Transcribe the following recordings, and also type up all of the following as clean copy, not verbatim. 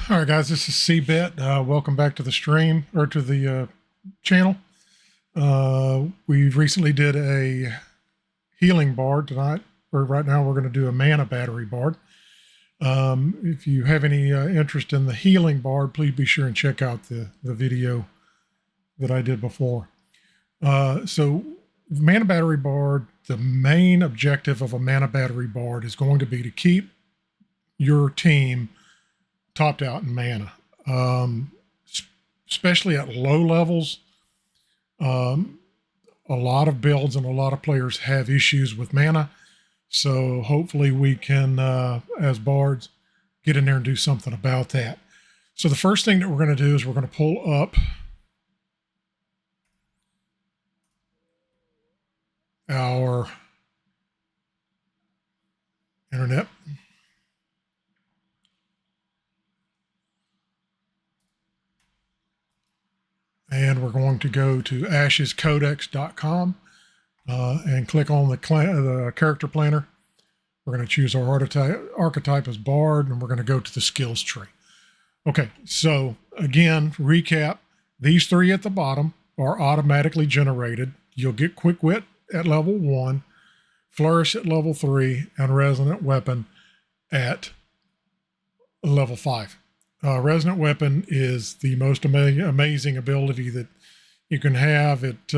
All right, guys, this is CBET. Welcome back to the stream or to the channel. We recently did a healing bard tonight, or right now we're going to do a mana battery bard. If you have any interest in the healing bard, please be sure and check out the video that I did before. So mana battery bard, the main objective of a mana battery bard is going to be to keep your team topped out in mana, especially at low levels. A lot of builds and a lot of players have issues with mana. So hopefully we can, as bards, get in there and do something about that. So the first thing that we're going to do is we're going to pull up our internet. And we're going to go to ashescodex.com and click on the character planner. We're going to choose our archetype as Bard, and we're going to go to the skills tree. Okay, so again, recap. These three at the bottom are automatically generated. You'll get Quick Wit at level 1, Flourish at level 3, and Resonant Weapon at level 5. Resonant Weapon is the most amazing ability that you can have. It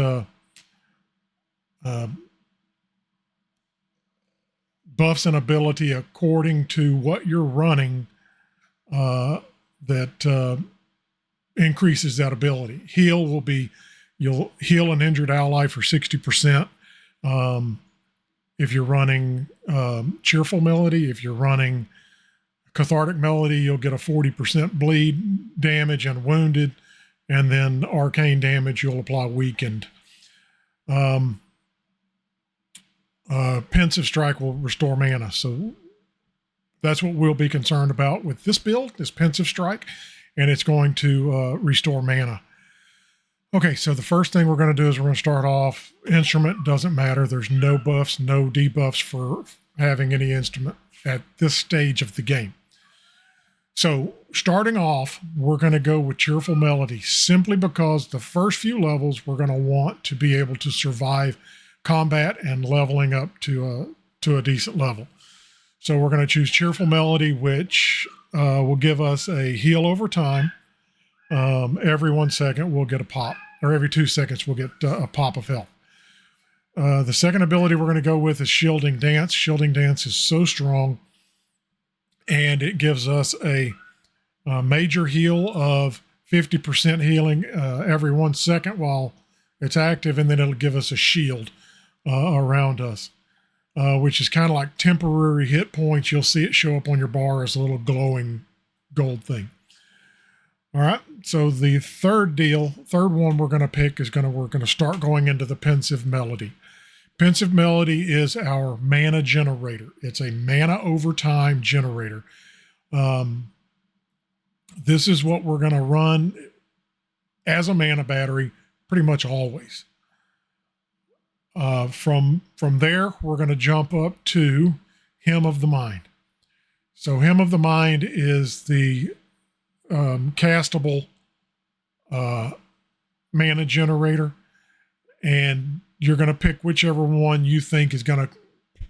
buffs an ability according to what you're running that increases that ability. Heal will be, you'll heal an injured ally for 60%. If you're running Cheerful Melody, if you're running Cathartic Melody, you'll get a 40% bleed damage and wounded, and then arcane damage, you'll apply weakened. Pensive Strike will restore mana. So that's what we'll be concerned about with this build, is Pensive Strike, and it's going to restore mana. Okay, so the first thing we're going to do is we're going to start off, instrument doesn't matter. There's no buffs, no debuffs for having any instrument at this stage of the game. So starting off, we're going to go with Cheerful Melody simply because the first few levels we're going to want to be able to survive combat and leveling up to a decent level. So we're going to choose Cheerful Melody, which will give us a heal over time. Every 1 second we'll get a pop, or every 2 seconds we'll get a pop of health. The second ability we're going to go with is Shielding Dance. Shielding Dance is so strong, and it gives us a major heal of 50% healing every 1 second while it's active, and then it'll give us a shield around us, which is kind of like temporary hit points. You'll see it show up on your bar as a little glowing gold thing. All right, so the third one we're going to pick is we're going to start going into the Pensive Melody. Pensive Melody is our mana generator. It's a mana over time generator. This is what we're going to run as a mana battery pretty much always. From there, we're going to jump up to Hymn of the Mind. So Hymn of the Mind is the castable mana generator, and you're going to pick whichever one you think is going to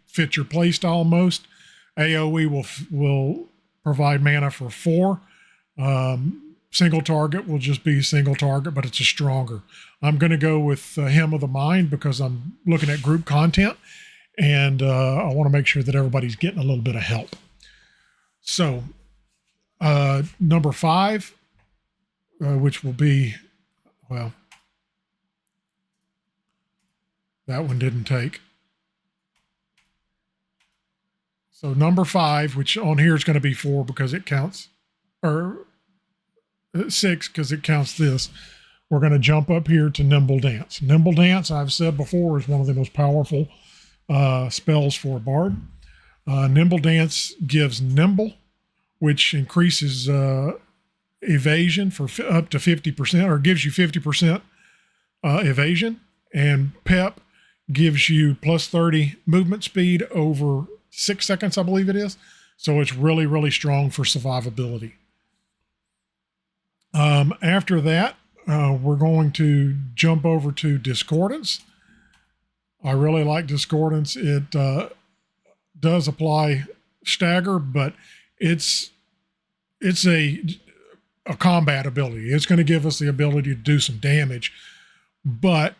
fit your playstyle most. AoE will provide mana for 4. Single target will just be single target, but it's a stronger. I'm going to go with Hymn of the Mind because I'm looking at group content, and I want to make sure that everybody's getting a little bit of help. So number 5, which will be, well, that one didn't take. So number 5, which on here is going to be 4 because it counts, or 6 because it counts this. We're going to jump up here to Nimble Dance. Nimble Dance, I've said before, is one of the most powerful spells for a bard. Nimble Dance gives Nimble, which increases evasion for up to 50%, or gives you 50% evasion, and Pep gives you plus 30 movement speed over 6 seconds, I believe it is. So it's really, really strong for survivability. After that, we're going to jump over to Discordance. I really like Discordance. It does apply stagger, but it's a combat ability. It's going to give us the ability to do some damage, but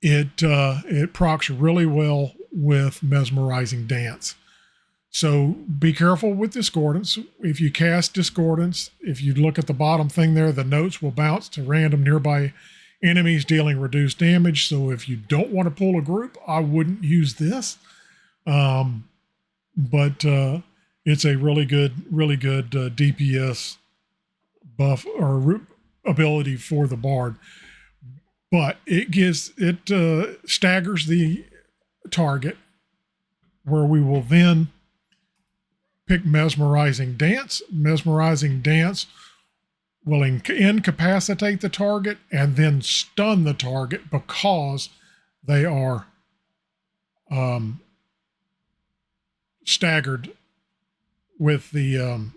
it procs really well with Mesmerizing Dance. So be careful with Discordance. If you cast Discordance, if you look at the bottom thing there, the notes will bounce to random nearby enemies dealing reduced damage. So if you don't want to pull a group, I wouldn't use this. But it's a really good DPS buff or ability for the Bard. But it staggers the target, where we will then pick Mesmerizing Dance. Mesmerizing Dance will incapacitate the target and then stun the target because they are staggered with the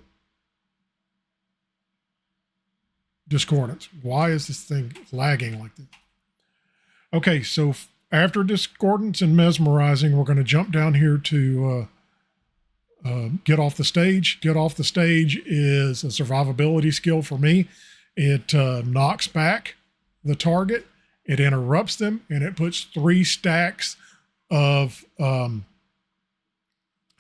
Discordance. Why is this thing lagging like this? Okay, so after Discordance and Mesmerizing, we're going to jump down here to Get Off the Stage. Get Off the Stage is a survivability skill for me. It knocks back the target, it interrupts them, and it puts 3 stacks of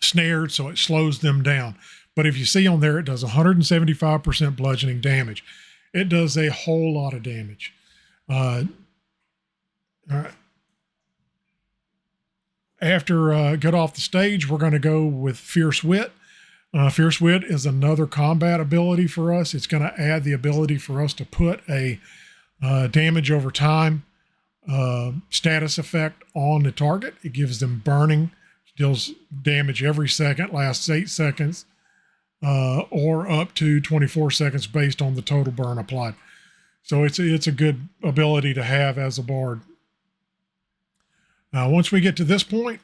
snares, so it slows them down. But if you see on there, it does 175% bludgeoning damage. It does a whole lot of damage. All right. After Get Off the Stage, we're going to go with Fierce Wit. Fierce Wit is another combat ability for us. It's going to add the ability for us to put a damage over time status effect on the target. It gives them burning, deals damage every second, lasts 8 seconds, or up to 24 seconds based on the total burn applied. So it's a good ability to have as a Bard. Now, once we get to this point,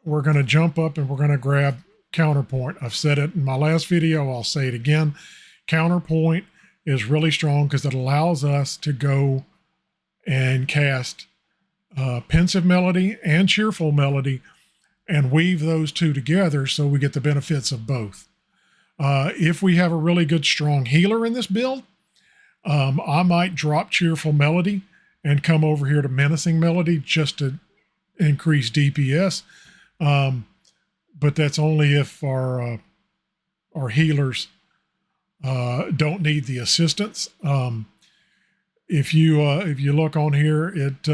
we're going to jump up and we're going to grab Counterpoint. I've said it in my last video. I'll say it again. Counterpoint is really strong because it allows us to go and cast Pensive Melody and Cheerful Melody and weave those two together so we get the benefits of both. If we have a really good strong healer in this build, I might drop Cheerful Melody and come over here to Menacing Melody just to increase DPS. But that's only if our healers don't need the assistance. If you look on here, it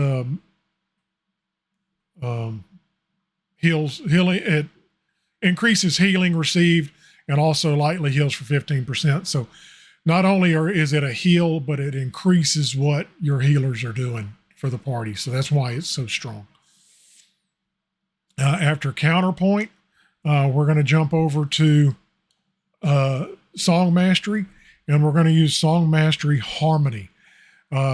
it increases healing received and also lightly heals for 15%. So not only is it a heal, but it increases what your healers are doing for the party. So that's why it's so strong. After Counterpoint, we're going to jump over to Song Mastery, and we're going to use Song Mastery Harmony.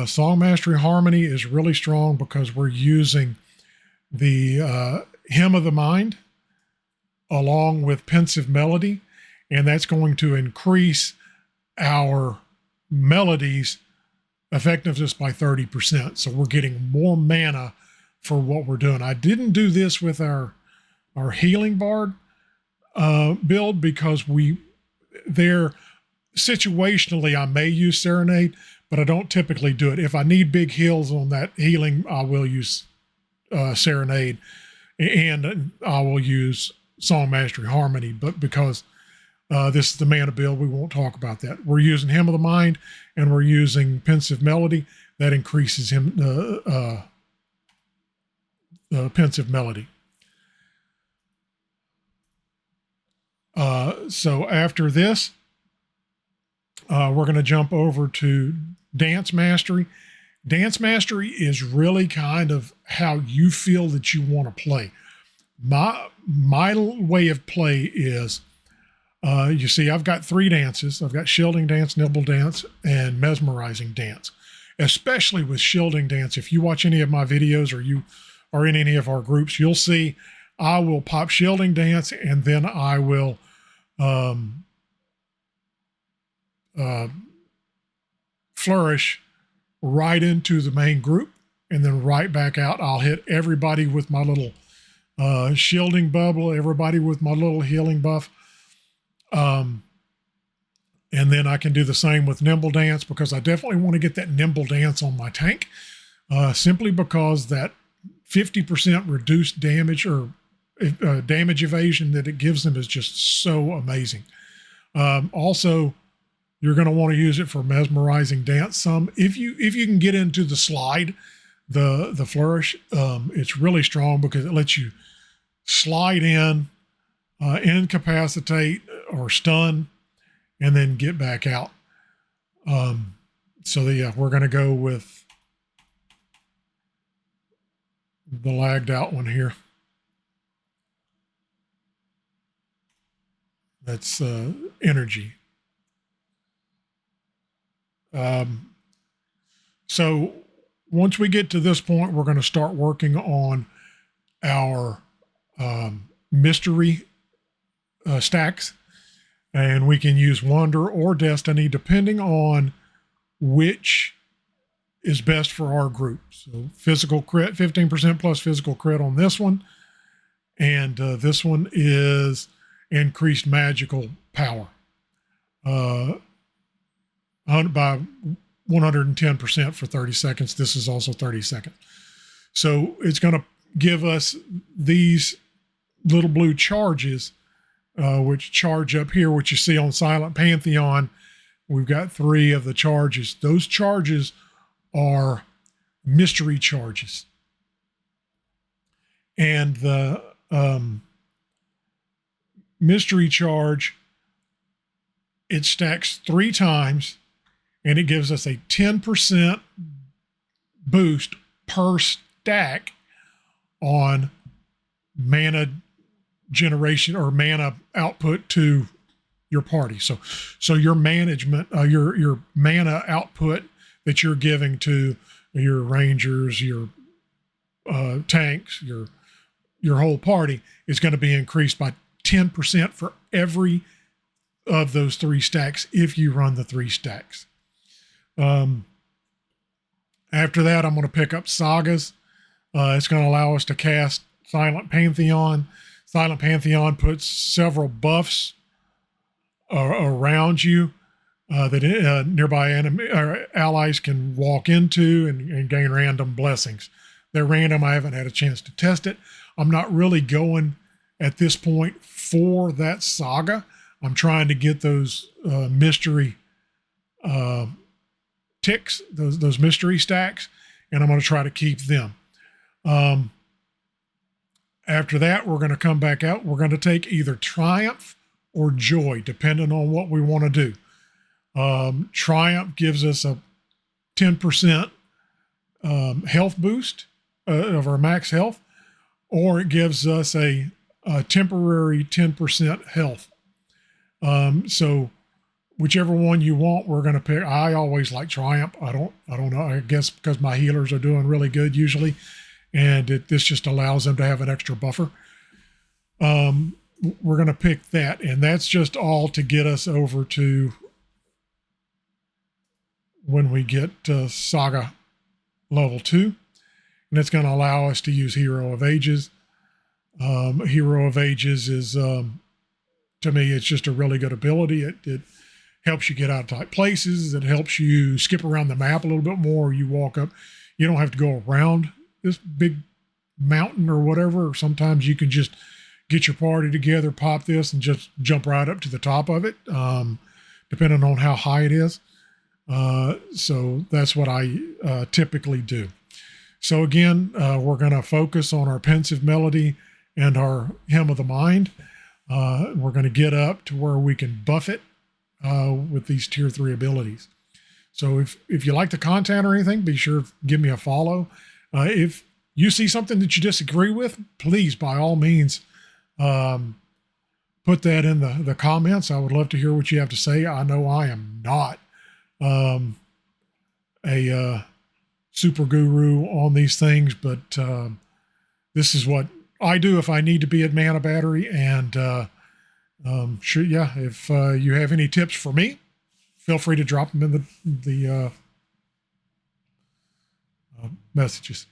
Song Mastery Harmony is really strong because we're using the Hymn of the Mind along with Pensive Melody, and that's going to increase our melodies effectiveness by 30%. So we're getting more mana for what we're doing. I didn't do this with our Healing Bard build because they're situationally, I may use Serenade, but I don't typically do it. If I need big heals on that healing, I will use Serenade, and I will use Song Mastery Harmony. But because this is the mana build, we won't talk about that. We're using Hymn of the Mind, and we're using Pensive Melody. That increases Pensive Melody. So after this, we're going to jump over to Dance Mastery. Dance Mastery is really kind of how you feel that you want to play. My way of play is, you see, I've got 3 dances. I've got Shielding Dance, Nibble Dance, and Mesmerizing Dance. Especially with Shielding Dance, if you watch any of my videos or you are in any of our groups, you'll see I will pop Shielding Dance, and then I will flourish right into the main group and then right back out. I'll hit everybody with my little shielding bubble, everybody with my little healing buff. And then I can do the same with Nimble Dance, because I definitely want to get that Nimble Dance on my tank, simply because that 50% reduced damage or damage evasion that it gives them is just so amazing. Also, you're going to want to use it for mesmerizing dance some. If you can get into the slide, the flourish, it's really strong because it lets you slide in, incapacitate or stun, and then get back out. So yeah, we're going to go with the lagged out one here. That's energy. So once we get to this point, we're going to start working on our mystery stacks, and we can use Wonder or Destiny depending on which is best for our group. So physical crit, 15% plus physical crit on this one, and this one is increased magical power by 110% for 30 seconds. This is also 30 seconds. So it's going to give us these little blue charges, which charge up here, which you see on Silent Pantheon. We've got 3 of the charges. Those charges are mystery charges. And the mystery charge, it stacks 3 times, and it gives us a 10% boost per stack on mana generation or mana output to your party. So your management, your mana output that you're giving to your rangers, your tanks, your whole party is going to be increased by 10% for every of those 3 stacks if you run the 3 stacks. After that, I'm going to pick up Sagas. It's going to allow us to cast Silent Pantheon. Silent Pantheon puts several buffs around you that nearby enemy or allies can walk into and gain random blessings. They're random. I haven't had a chance to test it. I'm not really going at this point for that saga. I'm trying to get those mystery ticks, those mystery stacks, and I'm going to try to keep them. After that, we're going to come back out. We're going to take either Triumph or Joy, depending on what we want to do. Triumph gives us a 10% health boost of our max health, or it gives us a temporary 10% health. So whichever one you want, we're going to pick. I always like Triumph. I don't know. I guess because my healers are doing really good usually, and this just allows them to have an extra buffer. We're going to pick that, and that's just all to get us over to when we get Saga level 2, and it's going to allow us to use Hero of Ages. Hero of Ages is, to me, it's just a really good ability. It helps you get out of tight places. It helps you skip around the map a little bit more. You walk up. You don't have to go around this big mountain or whatever. Sometimes you can just get your party together, pop this, and just jump right up to the top of it, depending on how high it is. So that's what I typically do. So again, we're going to focus on our Pensive Melody and our Hymn of the Mind. We're going to get up to where we can buff it with these tier 3 abilities. So if you like the content or anything, be sure to give me a follow. If you see something that you disagree with, please, by all means, put that in the comments. I would love to hear what you have to say. I know I am not a super guru on these things, but this is what I do if I need to be at Mana Battery. And sure, yeah, if you have any tips for me, feel free to drop them in the messages.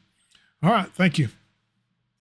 All right. Thank you.